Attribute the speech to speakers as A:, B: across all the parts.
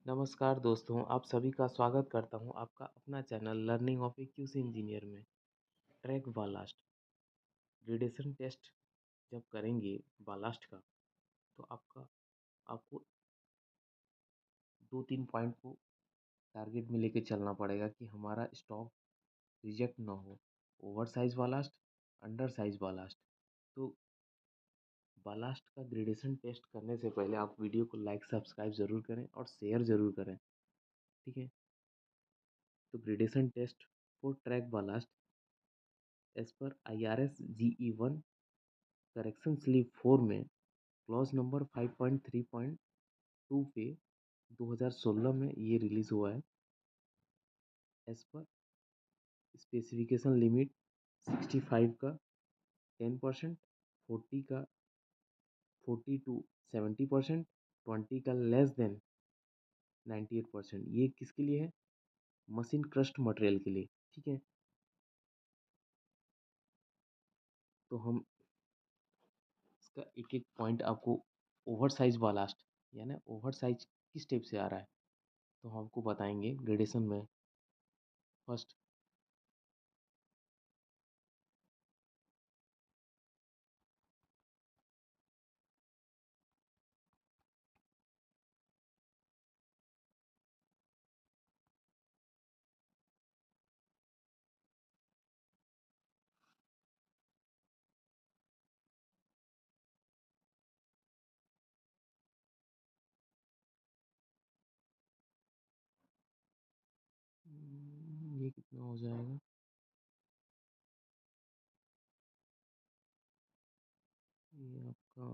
A: नमस्कार दोस्तों, आप सभी का स्वागत करता हूं आपका अपना channel learning of A QC engineer में। ट्रैक बालास्ट ग्रेडेशन टेस्ट जब करेंगे बालास्ट का, तो आपको 2-3 पॉइंट को टारगेट में लेके चलना पड़ेगा कि हमारा स्टॉक रिजेक्ट ना हो। Over size ballast, under size ballast. तो बालास्ट का ग्रेडेशन टेस्ट करने से पहले आप वीडियो को लाइक सब्सक्राइब ज़रूर करें और शेयर ज़रूर करें, ठीक है। तो gradation test for track ballast as पर IRS GE1 करेक्शन स्लिप 4 में क्लॉज नंबर 5.3.2 पे 2016 में ये रिलीज हुआ है। एज पर स्पेसिफिकेशन लिमिट 65 का 10%, 40 का 40 टू 70%, 20 का लेस देन 98%। ये किसके लिए है? मशीन क्रस्ट मटेरियल के लिए, ठीक है। तो हम इसका एक एक पॉइंट आपको ओवर साइज बालास्ट यानी ओवर साइज किस स्टेप से आ रहा है तो हम आपको बताएंगे ग्रेडेशन में। फर्स्ट, ये कितना हो जाएगा? ये आपका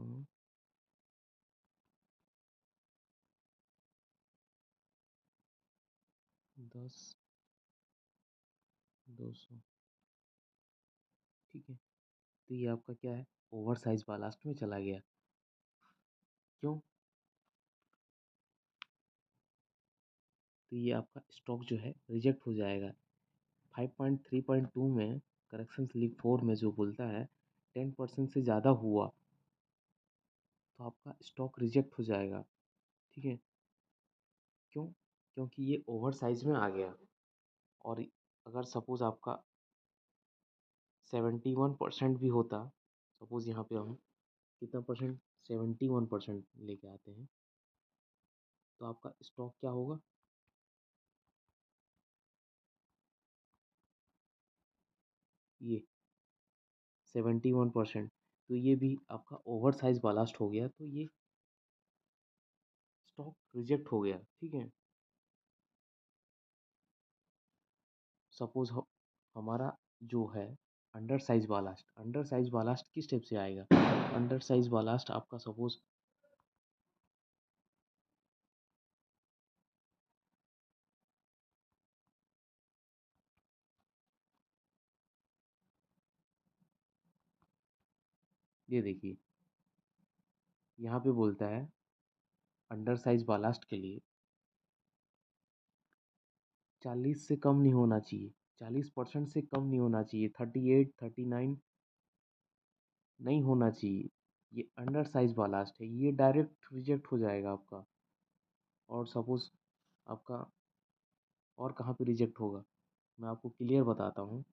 A: 10, 200, ठीक है। तो ये आपका क्या है? ओवर साइज बालास्ट में चला गया। क्यों? तो ये आपका स्टॉक जो है रिजेक्ट हो जाएगा। 5.3.2 में करेक्शन स्लिप 4 में जो बोलता है 10% से ज़्यादा हुआ तो आपका स्टॉक रिजेक्ट हो जाएगा, ठीक है। क्यों? क्योंकि ये ओवर साइज में आ गया। और अगर सपोज आपका 71% भी होता, सपोज यहाँ पे हम कितना परसेंट, 71% लेके आते हैं, तो आपका स्टॉक क्या होगा? ये 71%। तो ये भी आपका ओवर साइज बालास्ट हो गया, तो ये स्टॉक रिजेक्ट हो गया, ठीक है। सपोज हमारा जो है अंडर साइज बालास्ट किस स्टेप से आएगा? अंडर साइज बालास्ट आपका सपोज ये देखिए, यहाँ पे बोलता है अंडर साइज बालास्ट के लिए 40 से कम नहीं होना चाहिए, 40% से कम नहीं होना चाहिए, 38, 39 नहीं होना चाहिए। ये अंडर साइज बालास्ट है, ये डायरेक्ट रिजेक्ट हो जाएगा आपका। और सपोज आपका और कहाँ पे रिजेक्ट होगा, मैं आपको क्लियर बताता हूँ।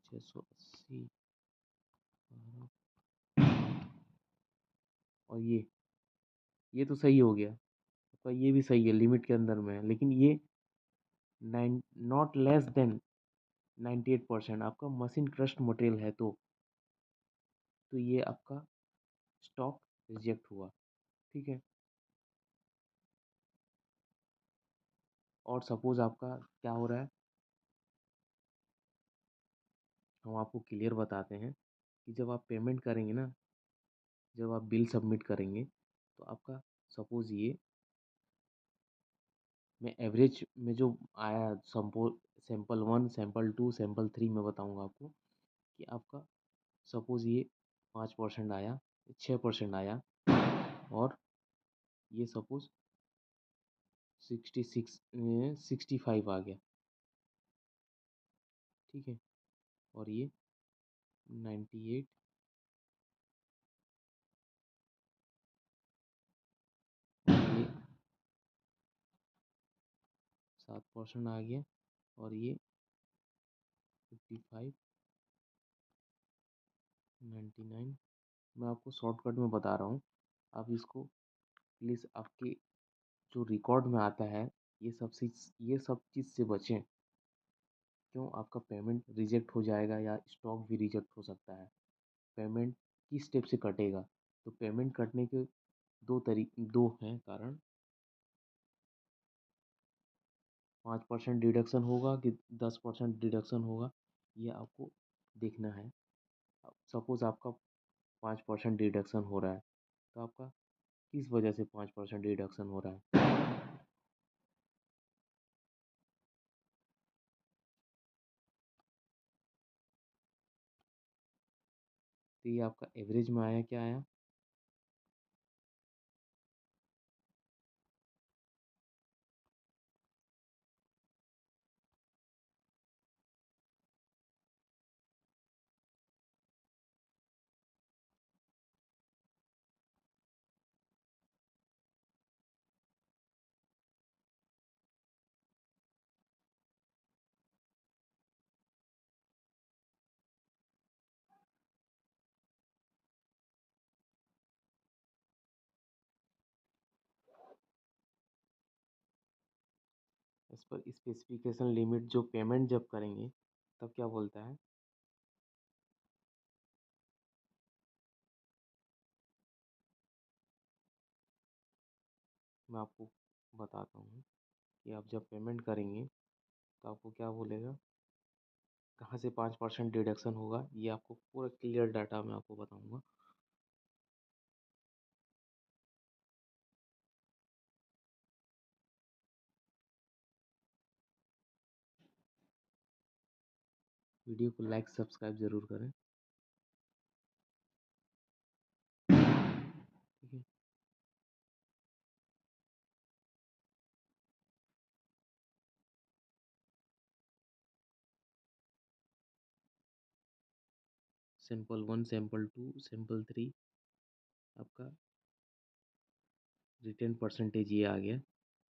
A: 680, और ये तो सही हो गया आपका, ये भी सही है, लिमिट के अंदर में है, लेकिन ये नाइन नॉट लेस देन 98% आपका मशीन क्रस्ट मटेरियल है, तो ये आपका स्टॉक रिजेक्ट हुआ, ठीक है। और सपोज आपका क्या हो रहा है, हम आपको क्लियर बताते हैं कि जब आप पेमेंट करेंगे ना, जब आप बिल सबमिट करेंगे तो आपका सपोज ये मैं एवरेज में जो आया सैंपल 1, सैंपल 2, सैंपल 3 में बताऊंगा आपको कि आपका सपोज ये 5% आया, 6% आया, और ये सपोज 65 आ गया, ठीक है। और ये 98, 7% आ गया और ये 55.99। मैं आपको शॉर्टकट में बता रहा हूँ, आप इसको प्लीज़ आपके जो रिकॉर्ड में आता है ये सब चीज़ से बचें। क्यों? आपका पेमेंट रिजेक्ट हो जाएगा या स्टॉक भी रिजेक्ट हो सकता है। पेमेंट किस स्टेप से कटेगा? तो पेमेंट कटने के 2 हैं कारण। 5% डिडक्शन होगा कि 10% डिडक्शन होगा, ये आपको देखना है। सपोज़ आपका 5% डिडक्शन हो रहा है, तो आपका किस वजह से 5% डिडक्शन हो रहा है? तो ये आपका एवरेज में आया, क्या आया? इस पर स्पेसिफिकेशन लिमिट जो पेमेंट जब करेंगे, तब क्या बोलता है? मैं आपको बताता हूँ कि आप जब पेमेंट करेंगे, तो आपको क्या बोलेगा, कहाँ से 5% डिडक्शन होगा, ये आपको पूरा क्लियर डाटा मैं आपको बताऊँगा। वीडियो को लाइक सब्सक्राइब ज़रूर करें। ठीक है। सैंपल 1, सैंपल 2, सैंपल 3, आपका रिटर्न परसेंटेज ये आ गया।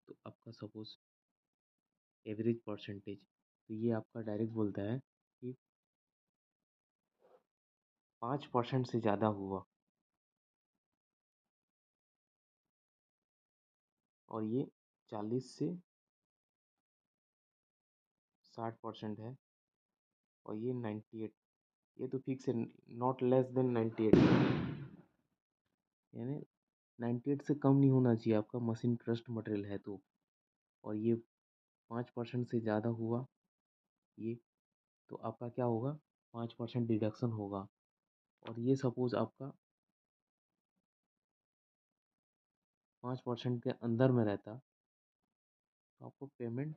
A: तो आपका सपोज़ एवरेज परसेंटेज, तो ये आपका डायरेक्ट बोलता है कि 5% से ज़्यादा हुआ और ये 40 से 60% है और ये 98, ये तो फिक्स है, नॉट लेस देन 98, यानी 98 से कम नहीं होना चाहिए आपका मशीन ट्रस्ट मटेरियल है तो। और ये 5% से ज़्यादा हुआ ये, तो आपका क्या होगा, 5% डिडक्शन होगा। और ये सपोज़ आपका 5% के अंदर में रहता, तो आपको पेमेंट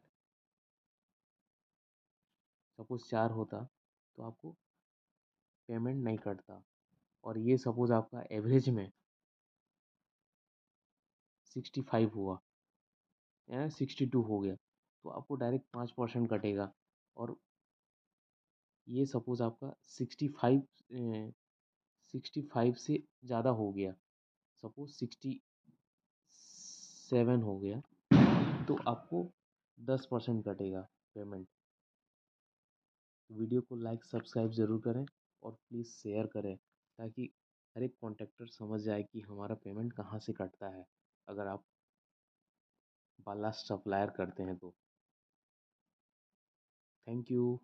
A: सपोज़ 4 होता, तो आपको पेमेंट नहीं कटता। और ये सपोज़ आपका एवरेज में 65 हुआ या 62 हो गया, तो आपको डायरेक्ट 5% कटेगा। और ये सपोज़ आपका 65 से ज़्यादा हो गया, सपोज़ 67 हो गया, तो आपको 10% कटेगा पेमेंट। वीडियो को लाइक सब्सक्राइब ज़रूर करें और प्लीज़ शेयर करें, ताकि हर एक कॉन्ट्रैक्टर समझ जाए कि हमारा पेमेंट कहाँ से कटता है, अगर आप बालास्ट सप्लायर करते हैं तो। Thank you.